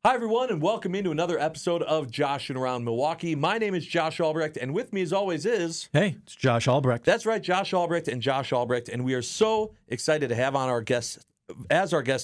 Hi, everyone, and welcome into another episode of Joshing Around Milwaukee. My name is Josh Albrecht, and with me, as always, is... Hey, it's Josh Albrecht. That's right, Josh Albrecht and Josh Albrecht, and we are so excited to have on our guest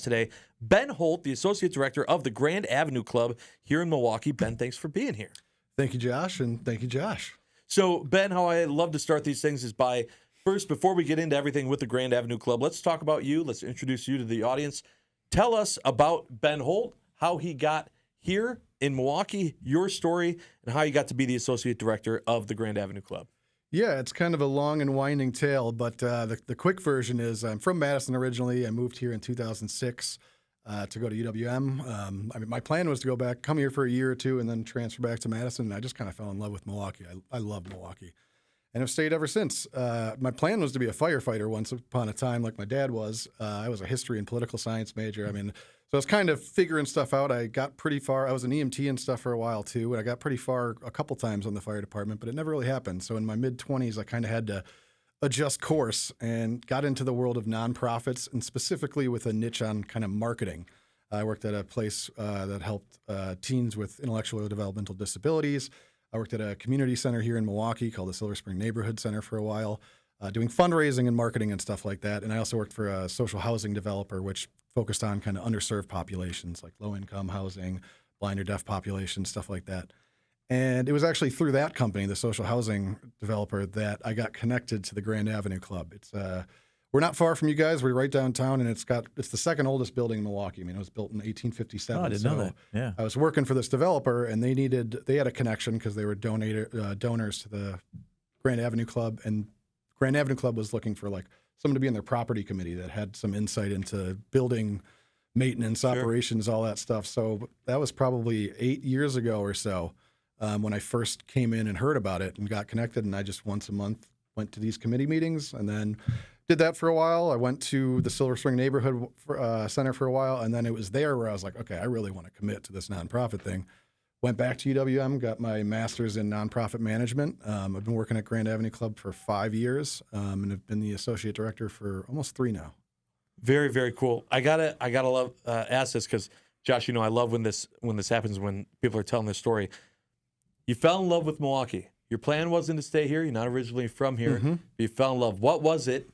today, Ben Holt, the Associate Director of the Grand Avenue Club here in Milwaukee. Ben, thanks for being here. Thank you, Josh, and thank you, Josh. So, Ben, how I love to start these things is by, first, before we get into everything with the Grand Avenue Club, let's talk about you. Let's introduce you to the audience. Tell us about Ben Holt, how he got here in Milwaukee, your story, and how you got to be the Associate Director of the Grand Avenue Club. Yeah, it's kind of a long and winding tale, but the quick version is I'm from Madison originally. I moved here in 2006 to go to UWM. My plan was to come here for a year or two, and then transfer back to Madison, and I just kind of fell in love with Milwaukee. I love Milwaukee, and have stayed ever since. My plan was to be a firefighter once upon a time, like my dad was. I was a history and political science major. So I was kind of figuring stuff out. I got pretty far. I was an EMT and stuff for a while, too, and I got pretty far a couple times on the fire department, but it never really happened. So in my mid-20s, I kind of had to adjust course and got into the world of nonprofits, and specifically with a niche on kind of marketing. I worked at a place that helped teens with intellectual or developmental disabilities. I worked at a community center here in Milwaukee called the Silver Spring Neighborhood Center for a while, doing fundraising and marketing and stuff like that. And I also worked for a social housing developer, which focused on kind of underserved populations like low-income housing, blind or deaf populations, stuff like that. And it was actually through that company, the social housing developer, that I got connected to the Grand Avenue Club. It's we're not far from you guys. We're right downtown, and it's the second oldest building in Milwaukee. It was built in 1857. Oh, I didn't know that. Yeah. I was working for this developer, and they had a connection because they were donors to the Grand Avenue Club, and Grand Avenue Club was looking for someone to be in their property committee that had some insight into building maintenance, operations, all that stuff. So that was probably 8 years ago or so when I first came in and heard about it and got connected. And I just once a month went to these committee meetings and then did that for a while. I went to the Silver Spring Neighborhood Center for a while. And then it was there where I was like, okay, I really want to commit to this nonprofit thing. Went back to UWM, got my master's in nonprofit management. I've been working at Grand Avenue Club for 5 years, and have been the associate director for almost 3 now. Very, very cool. I gotta love ask this because Josh, I love when this happens, when people are telling their story. You fell in love with Milwaukee. Your plan wasn't to stay here. You're not originally from here. Mm-hmm. But you fell in love. What was it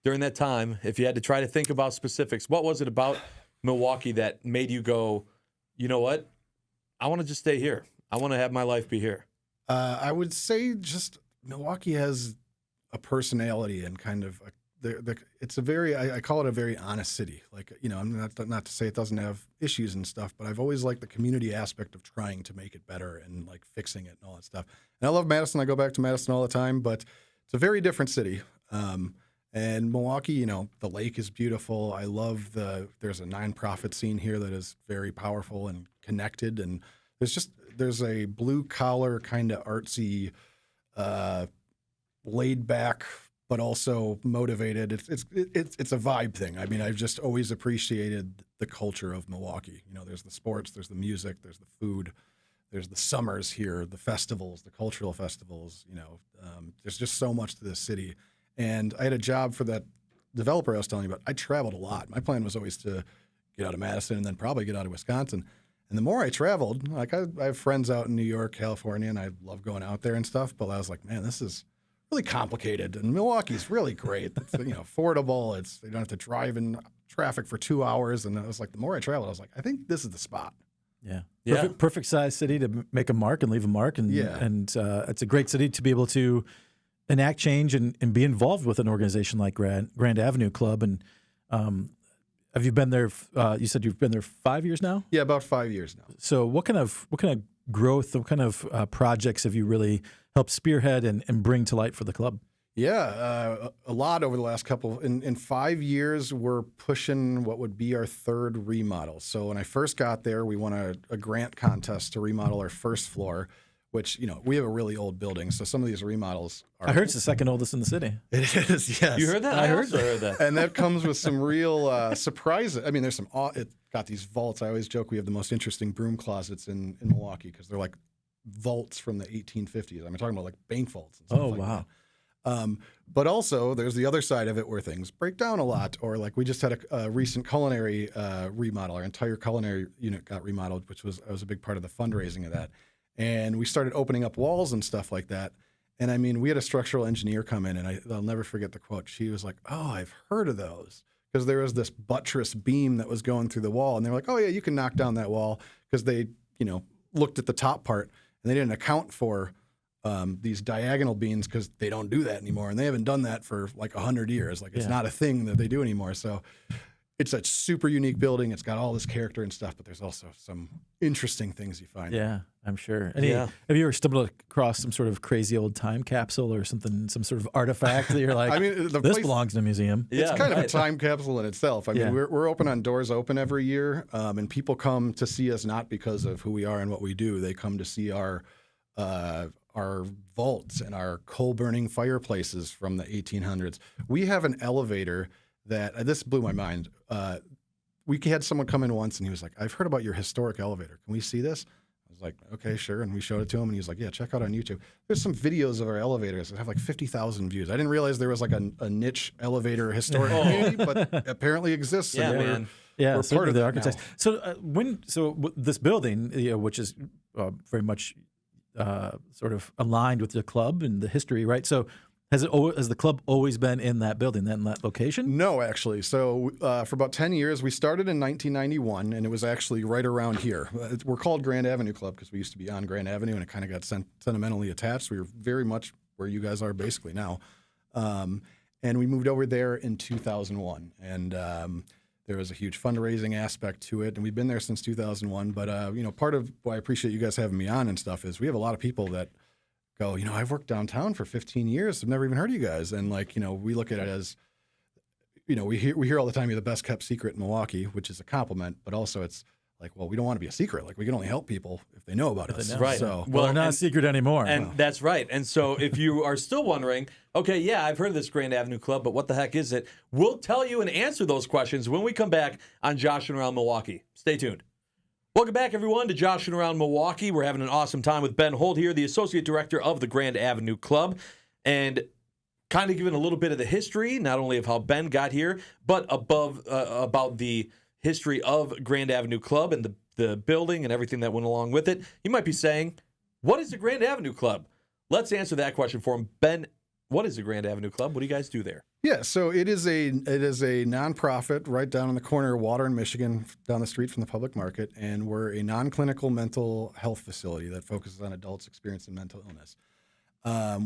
during that time? If you had to try to think about specifics, what was it about Milwaukee that made you go, you know what? I want to just stay here. I want to have my life be here. I would say just Milwaukee has a personality and kind of it's a very, I call it a very honest city. I'm not to say it doesn't have issues and stuff, but I've always liked the community aspect of trying to make it better and fixing it and all that stuff. And I love Madison. I go back to Madison all the time, but it's a very different city. And Milwaukee, the lake is beautiful. I love there's a nonprofit scene here that is very powerful and connected. And there's a blue collar kind of artsy, laid back, but also motivated. It's a vibe thing. I've just always appreciated the culture of Milwaukee. There's the sports, there's the music, there's the food, there's the summers here, the festivals, the cultural festivals. There's just so much to this city. And I had a job for that developer I was telling you about. I traveled a lot. My plan was always to get out of Madison and then probably get out of Wisconsin. And the more I traveled, I have friends out in New York, California, and I love going out there and stuff. But I was like, man, this is really complicated. And Milwaukee's really great. It's affordable. You don't have to drive in traffic for 2 hours. And I was like, the more I traveled, I was like, I think this is the spot. Yeah. Perfect size city to make a mark and leave a mark. And it's a great city to be able to enact change and be involved with an organization like Grand Avenue Club. And have you been there? You said you've been there 5 years now? Yeah, about 5 years now. So what kind of growth, what kind of projects have you really helped spearhead and bring to light for the club? Yeah, a lot over the last couple. In 5 years, we're pushing what would be our third remodel. So when I first got there, we won a grant contest to remodel our first floor, which, we have a really old building. So some of these remodels are... I heard it's the second oldest in the city. It is, yes. You heard that? I heard that. And that comes with some real surprises. There's some... It got these vaults. I always joke we have the most interesting broom closets in Milwaukee because they're like vaults from the 1850s. I'm talking about bank vaults and stuff like wow. But also, there's the other side of it where things break down a lot, or like we just had a recent culinary remodel. Our entire culinary unit got remodeled, which was a big part of the fundraising of that. And we started opening up walls and stuff like that. And I mean, we had a structural engineer come in, and I'll never forget the quote. She was like, "Oh, I've heard of those." Because there was this buttress beam that was going through the wall. And they were like, "Oh, yeah, you can knock down that wall." Because they, looked at the top part, and they didn't account for these diagonal beams because they don't do that anymore. And they haven't done that for like 100 years. Like, it's not a thing that they do anymore. So it's a super unique building. It's got all this character and stuff, but there's also some interesting things you find. Yeah, I'm sure. Have you ever stumbled across some sort of crazy old time capsule or something, some sort of artifact that you're like, this belongs in a museum? It's kind of a time capsule in itself. I mean, we're open on Doors Open every year, and people come to see us not because of who we are and what we do. They come to see our vaults and our coal-burning fireplaces from the 1800s. We have an elevator that this blew my mind. We had someone come in once, and he was like, "I've heard about your historic elevator. Can we see this?" I was like, "Okay, sure." And we showed it to him, and he was like, "Yeah, check out on YouTube. There's some videos of our elevators that have like 50,000 views." I didn't realize there was like a niche elevator historic community, but apparently exists. Yeah, and man. We're part of the that architects. now. So this building, which is very much sort of aligned with the club and the history, right? So has the club always been in that building, in that location? No, actually. So for about 10 years, we started in 1991, and it was actually right around here. We're called Grand Avenue Club because we used to be on Grand Avenue, and it kind of got sentimentally attached. We were very much where you guys are basically now. And we moved over there in 2001, and there was a huge fundraising aspect to it, and we've been there since 2001. But part of why I appreciate you guys having me on and stuff is we have a lot of people that go, "I've worked downtown for 15 years. I've never even heard of you guys." And we look at it as, we hear all the time, "You're the best kept secret in Milwaukee," which is a compliment, but also it's like, well, we don't want to be a secret. Like, we can only help people if they know about us. Right. So, well, they're not a secret anymore. And that's right. And so if you are still wondering, okay, yeah, I've heard of this Grand Avenue Club, but what the heck is it? We'll tell you and answer those questions when we come back on Joshing Around Milwaukee. Stay tuned. Welcome back, everyone, to Joshing Around Milwaukee. We're having an awesome time with Ben Holt here, the Associate Director of the Grand Avenue Club, and kind of giving a little bit of the history, not only of how Ben got here, but about the history of Grand Avenue Club and the building and everything that went along with it. You might be saying, what is the Grand Avenue Club? Let's answer that question for him. Ben, what is the Grand Avenue Club? What do you guys do there? Yeah, so it is a nonprofit right down in the corner of Water in Michigan, down the street from the public market, and we're a non-clinical mental health facility that focuses on adults experiencing mental illness.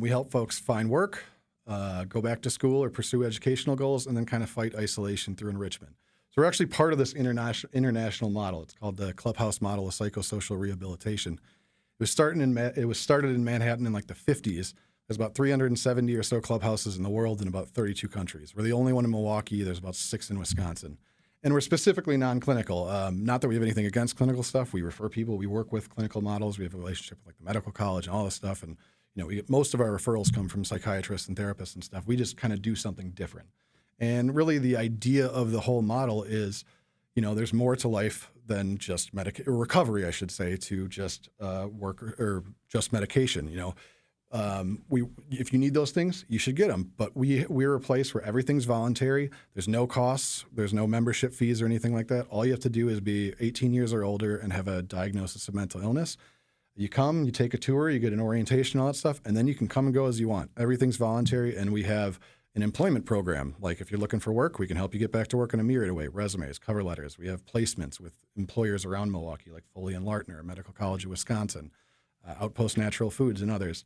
We help folks find work, go back to school or pursue educational goals, and then kind of fight isolation through enrichment. So we're actually part of this international model. It's called the Clubhouse model of psychosocial rehabilitation. It was started in Manhattan in like the 50s. There's about 370 or so clubhouses in the world in about 32 countries. We're the only one in Milwaukee. There's about 6 in Wisconsin. And we're specifically non-clinical. Not that we have anything against clinical stuff. We refer people. We work with clinical models. We have a relationship with like the medical college and all this stuff. And most of our referrals come from psychiatrists and therapists and stuff. We just kind of do something different. And really the idea of the whole model is, there's more to life than just recovery, I should say, to just work or just medication. If you need those things, you should get them. But we're a place where everything's voluntary. There's no costs. There's no membership fees or anything like that. All you have to do is be 18 years or older and have a diagnosis of mental illness. You come, you take a tour, you get an orientation, all that stuff, and then you can come and go as you want. Everything's voluntary, and we have an employment program. Like if you're looking for work, we can help you get back to work in a myriad of ways. Resumes, cover letters. We have placements with employers around Milwaukee, like Foley and Lartner, Medical College of Wisconsin, Outpost Natural Foods, and others.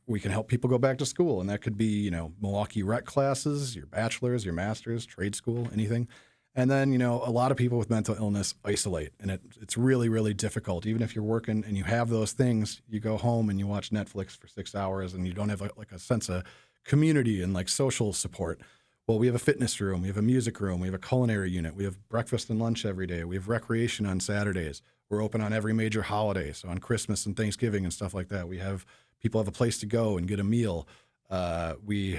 We can help people go back to school, and that could be, Milwaukee rec classes, your bachelor's, your master's, trade school, anything. And then, a lot of people with mental illness isolate, and it's really, really difficult. Even if you're working and you have those things, you go home and you watch Netflix for 6 hours, and you don't have a sense of community and like social support. Well, we have a fitness room, we have a music room, we have a culinary unit, we have breakfast and lunch every day, we have recreation on Saturdays. We're open on every major holiday, so on Christmas and Thanksgiving and stuff like that. People have a place to go and get a meal. We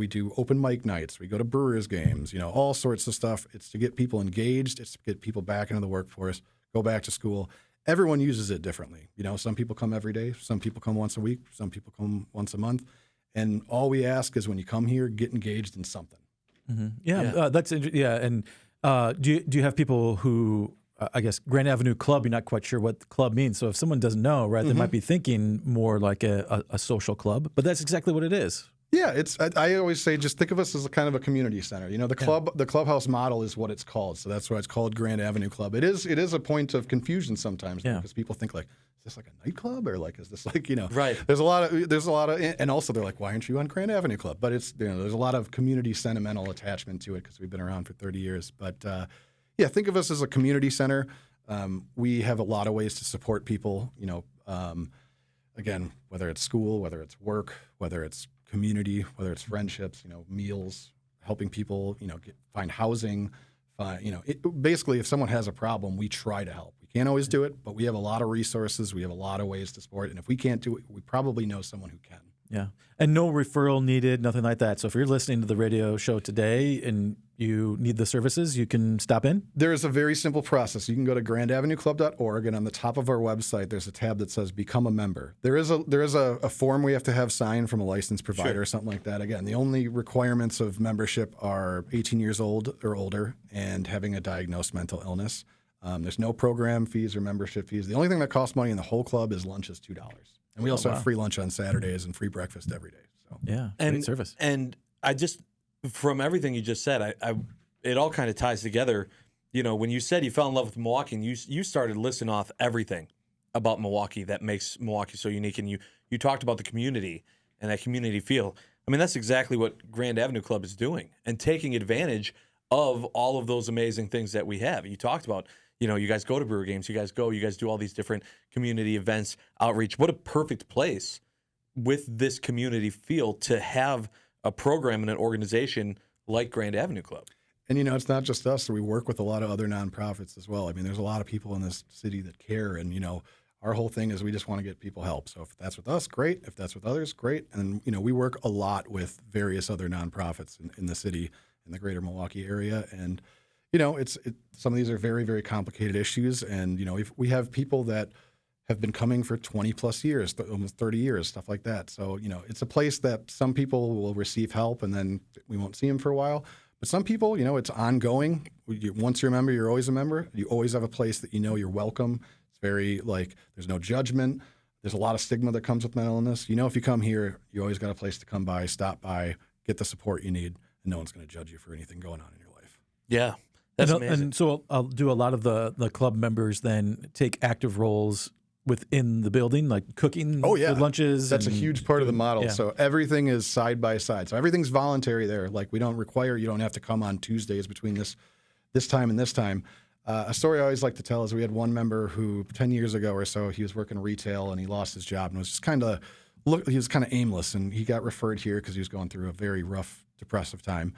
do open mic nights. We go to Brewers games, all sorts of stuff. It's to get people engaged. It's to get people back into the workforce, go back to school. Everyone uses it differently. Some people come every day. Some people come once a week. Some people come once a month. And all we ask is when you come here, get engaged in something. Yeah. That's interesting. Yeah. And do you have people who, I guess, Grand Avenue Club, you're not quite sure what the club means. So if someone doesn't know, right, they might be thinking more like a social club, but that's exactly what it is. Yeah, I always say just think of us as a kind of a community center. You know, the clubhouse model is what it's called, so that's why it's called Grand Avenue Club. It is a point of confusion sometimes because people think like, is this like a nightclub or like is this like right? There's a lot of and also they're like, why aren't you on Grand Avenue Club? But it's there's a lot of community sentimental attachment to it because we've been around for 30 years. But yeah, think of us as a community center. We have a lot of ways to support people. Again, whether it's school, whether it's work, whether it's community, whether it's friendships, meals, helping people, find housing. Basically, if someone has a problem, we try to help. We can't always do it, but we have a lot of resources. We have a lot of ways to support. And if we can't do it, we probably know someone who can. Yeah. And no referral needed, nothing like that. So if you're listening to the radio show today and you need the services, you can stop in? There is a very simple process. You can go to grandavenueclub.org, and on the top of our website, there's a tab that says Become a Member. There is a form we have to have signed from a licensed provider or something like that. Again, the only requirements of membership are 18 years old or older and having a diagnosed mental illness. There's no program fees or membership fees. The only thing that costs money in the whole club is lunch is $2. And we also have free lunch on Saturdays and free breakfast every day. So yeah, great service. And I just, from everything you just said, it all kind of ties together. When you said you fell in love with Milwaukee, and you started listing off everything about Milwaukee that makes Milwaukee so unique, and you talked about the community and that community feel. I mean, that's exactly what Grand Avenue Club is doing and taking advantage of all of those amazing things that we have. You talked about. You guys go to brewer games. You guys do all these different community events, outreach. What a perfect place with this community feel to have a program and an organization like Grand Avenue Club. And, it's not just us. We work with a lot of other nonprofits as well. I mean, there's a lot of people in this city that care. And, our whole thing is we just want to get people help. So if that's with us, great. If that's with others, great. And, we work a lot with various other nonprofits in the city, in the greater Milwaukee area. And, some of these are very, very complicated issues. And, we have people that have been coming for 20 plus years, almost 30 years, stuff like that. So, it's a place that some people will receive help and then we won't see them for a while. But some people, it's ongoing. Once you're a member, you're always a member. You always have a place that you're welcome. It's very there's no judgment. There's a lot of stigma that comes with mental illness. If you come here, you always got a place to come by, stop by, get the support you need, and no one's going to judge you for anything going on in your life. Yeah. That's amazing. And so I'll do a lot of the club members then take active roles within the building, like cooking lunches. That's a huge part of the model. Yeah. So everything is side by side. So everything's voluntary there. Like we don't require, you don't have to come on Tuesdays between this time and this time. A story I always like to tell is we had one member who 10 years ago or so, he was working retail and he lost his job and was just he was kind of aimless, and he got referred here because he was going through a very rough, depressive time.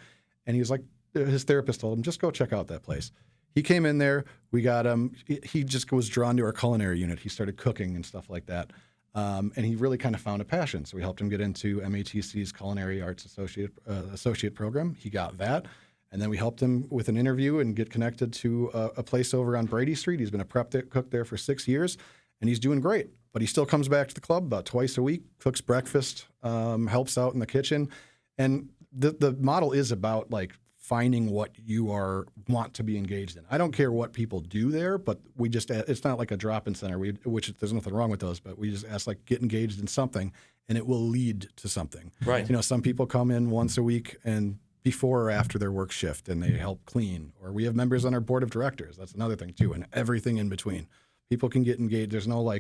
And he was like, his therapist told him, just go check out that place. He came in there. We got him. He just was drawn to our culinary unit. He started cooking and stuff like that. And he really kind of found a passion. So we helped him get into MATC's Culinary Arts Associate program. He got that. And then we helped him with an interview and get connected to a place over on Brady Street. He's been a prep cook there for 6 years, and he's doing great. But he still comes back to the club about twice a week, cooks breakfast, helps out in the kitchen. And the model is about finding what you want to be engaged in. I don't care what people do there, but we just, it's not like a drop-in center, which there's nothing wrong with those, but we just ask get engaged in something and it will lead to something. Right. Some people come in once a week and before or after their work shift and they help clean, or we have members on our board of directors. That's another thing too. And everything in between. People can get engaged. There's no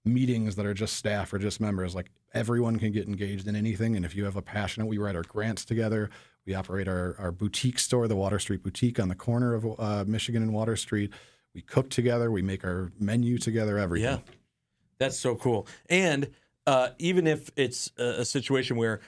meetings that are just staff or just members. Everyone can get engaged in anything. And if you have a passion, we write our grants together. We operate our boutique store, the Water Street Boutique on the corner of Michigan and Water Street. We cook together. We make our menu together, everything. Yeah, that's so cool. And even if it's a situation where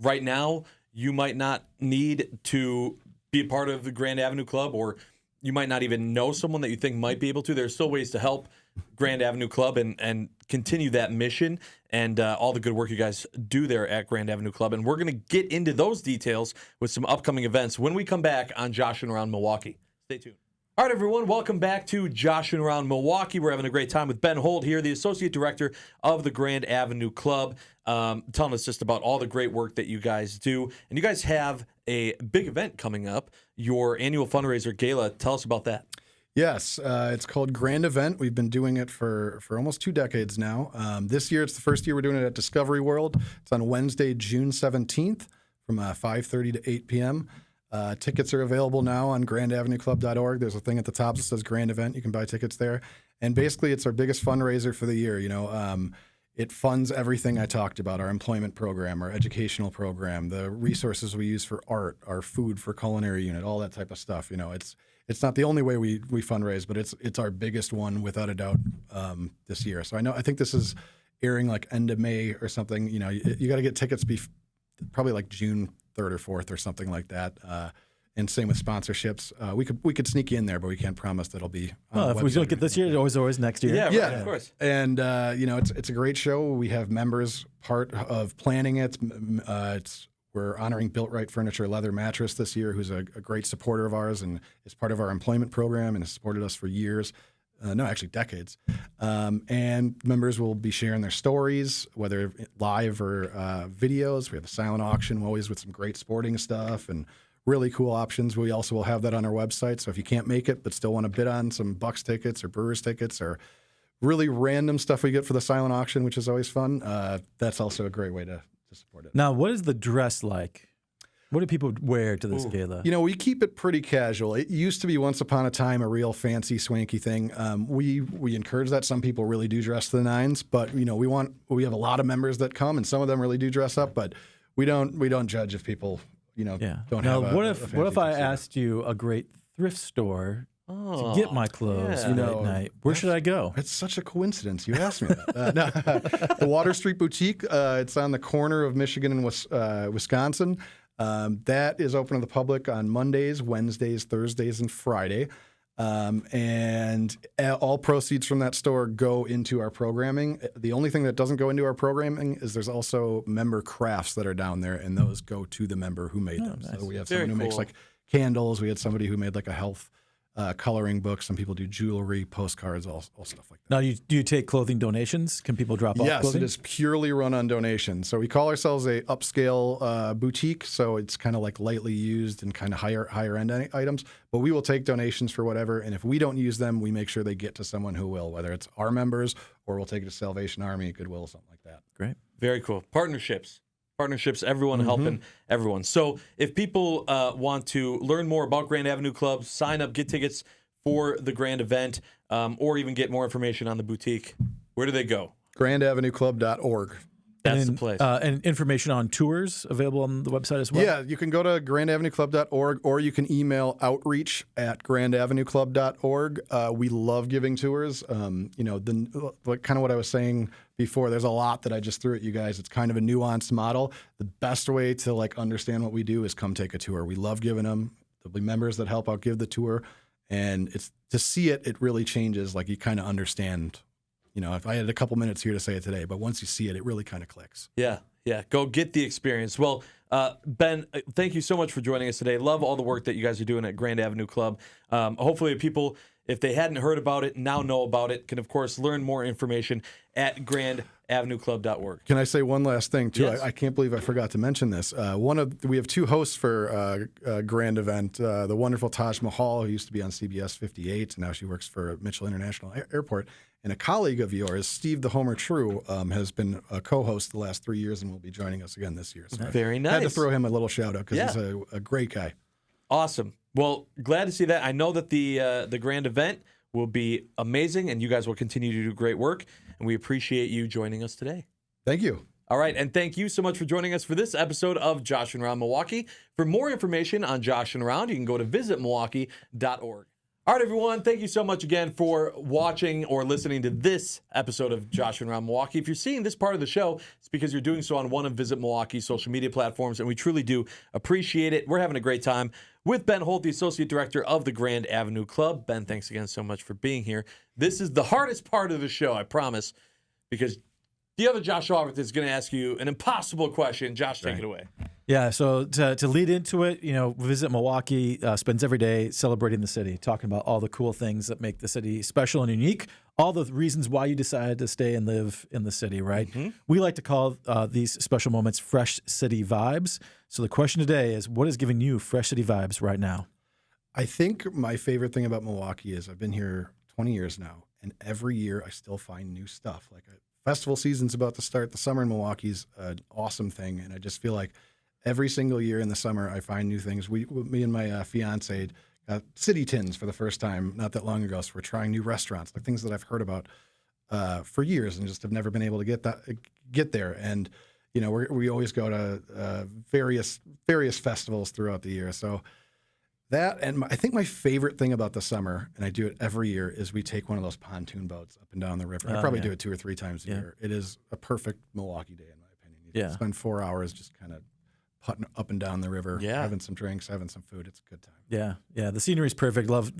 right now you might not need to be a part of the Grand Avenue Club, or you might not even know someone that you think might be able to, there's still ways to help Grand Avenue Club and continue that mission and all the good work you guys do there at Grand Avenue Club. And we're going to get into those details with some upcoming events when we come back on Joshing Around Milwaukee. Stay tuned. All right, everyone, welcome back to Joshing Around Milwaukee. We're having a great time with Ben Holt here, the Associate Director of the Grand Avenue Club, telling us just about all the great work that you guys do. And you guys have a big event coming up, your annual fundraiser gala. Tell us about that. Yes, it's called Grand Event. We've been doing it for almost 2 decades now. This year, it's the first year we're doing it at Discovery World. It's on Wednesday, June 17th from 5:30 to 8 p.m. Tickets are available now on grandavenueclub.org. There's a thing at the top that says Grand Event. You can buy tickets there. And basically, it's our biggest fundraiser for the year. It funds everything I talked about, our employment program, our educational program, the resources we use for art, our food for culinary unit, all that type of stuff. It's not the only way we fundraise, but it's our biggest one without a doubt this year. So I think this is airing like end of May or something. You got to get tickets probably like June 3rd or 4th or something like that. And same with sponsorships. We could sneak you in there, but we can't promise that it'll be. Well, if we don't get this year, always next year. Yeah, right, of course. And it's a great show. We have members part of planning it. We're honoring Built Right Furniture Leather Mattress this year, who's a great supporter of ours and is part of our employment program and has supported us for years. No, actually decades. And members will be sharing their stories, whether live or videos. We have a silent auction, always with some great sporting stuff and really cool options. We also will have that on our website. So if you can't make it but still want to bid on some Bucks tickets or Brewers tickets or really random stuff we get for the silent auction, which is always fun, that's also a great way to support it. Now, what is the dress like? What do people wear to this gala? We keep it pretty casual. It used to be once upon a time a real fancy, swanky thing. We encourage that. Some people really do dress to the nines, but we have a lot of members that come, and some of them really do dress up. But we don't judge if people don't now, have. What if I asked you a great thrift store to get my clothes for that night? Where should I go? It's such a coincidence you asked me that. The Water Street Boutique. It's on the corner of Michigan and Wisconsin. That is open to the public on Mondays, Wednesdays, Thursdays, and Friday. And all proceeds from that store go into our programming. The only thing that doesn't go into our programming is there's also member crafts that are down there, and those go to the member who made them. Nice. So we have someone who makes like candles. We had somebody who made like a health coloring book. Some people do jewelry, postcards, all stuff like that. Now, do you take clothing donations? Can people drop off Yes, clothing? it is purely run on donations. So we call ourselves a upscale boutique. So it's kind of like lightly used and kind of higher end items. But we will take donations for whatever. And if we don't use them, we make sure they get to someone who will, whether it's our members or we'll take it to Salvation Army, Goodwill, something like that. Great. Very cool. Partnerships, everyone helping everyone. So if people want to learn more about Grand Avenue Club, sign up, get tickets for the grand event, or even get more information on the boutique, where do they go? grandavenueclub.org. That's the place. And information on tours available on the website as well? Yeah, you can go to grandavenueclub.org or you can email outreach@grandavenueclub.org. We love giving tours. Kind of what I was saying before, there's a lot that I just threw at you guys. It's kind of a nuanced model. The best way to understand what we do is come take a tour. We love giving them. There'll be members that help out give the tour. And it's to see it really changes. You kind of understand. If I had a couple minutes here to say it today, but once you see it, it really kind of clicks. Yeah. Go get the experience. Well, Ben, thank you so much for joining us today. Love all the work that you guys are doing at Grand Avenue Club. Hopefully people, if they hadn't heard about it, now know about it, can, of course, learn more information at grandavenueclub.org. Can I say one last thing, too? Yes. I can't believe I forgot to mention this. We have 2 hosts for Grand Event. The wonderful Taj Mahal, who used to be on CBS 58, and now she works for Mitchell International Airport. And a colleague of yours, Steve the Homer True, has been a co-host the last 3 years and will be joining us again this year. So Very nice. I had to throw him a little shout-out because he's a great guy. Awesome. Well, glad to see that. I know that the grand event will be amazing, and you guys will continue to do great work, and we appreciate you joining us today. Thank you. All right, and thank you so much for joining us for this episode of Joshing Around Milwaukee. For more information on Joshing Around, you can go to visitmilwaukee.org. All right, everyone, thank you so much again for watching or listening to this episode of Joshing Around Milwaukee. If you're seeing this part of the show, it's because you're doing so on one of Visit Milwaukee's social media platforms, and we truly do appreciate it. We're having a great time with Ben Holt, the Associate Director of the Grand Avenue Club. Ben, thanks again so much for being here. This is the hardest part of the show, I promise, because the other Josh Aubrey is going to ask you an impossible question. Josh, take it away. Yeah, so to lead into it, Visit Milwaukee spends every day celebrating the city, talking about all the cool things that make the city special and unique, all the reasons why you decided to stay and live in the city, right? Mm-hmm. We like to call these special moments fresh city vibes. So the question today is, what is giving you fresh city vibes right now? I think my favorite thing about Milwaukee is I've been here 20 years now, and every year I still find new stuff. Like festival season's about to start. The summer in Milwaukee's an awesome thing, and I just feel like every single year in the summer, I find new things. Me and my fiance got city tins for the first time not that long ago. So we're trying new restaurants, like things that I've heard about for years and just have never been able to get there. And we always go to various festivals throughout the year. So that, and I think my favorite thing about the summer, and I do it every year, is we take one of those pontoon boats up and down the river. I probably do it 2 or 3 times a year. It is a perfect Milwaukee day, in my opinion. You spend 4 hours just kind of putting up and down the river, having some drinks, having some food. It's a good time. Yeah. The scenery is perfect. Love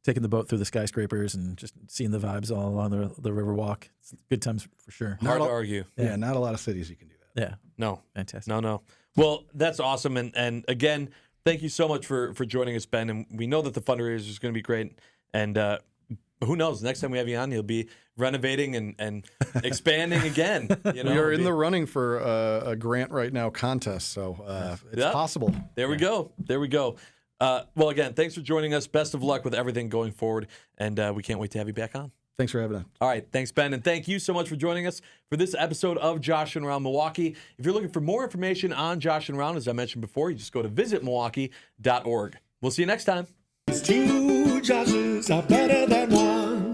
taking the boat through the skyscrapers and just seeing the vibes all along the river walk. It's good times for sure. Hard to argue. Yeah, not a lot of cities you can do that. Yeah. No. Fantastic. No. Well, that's awesome. And again, thank you so much for joining us, Ben. And we know that the fundraiser is going to be great. And who knows? Next time we have you on, you'll be renovating and expanding again. We are in the running for a grant right now contest, so it's possible. There we go. Well, again, thanks for joining us. Best of luck with everything going forward, and we can't wait to have you back on. Thanks for having us. All right. Thanks, Ben. And thank you so much for joining us for this episode of Joshing Around Milwaukee. If you're looking for more information on Joshing Around, as I mentioned before, you just go to visitmilwaukee.org. We'll see you next time. 2 Joshes are better than 1.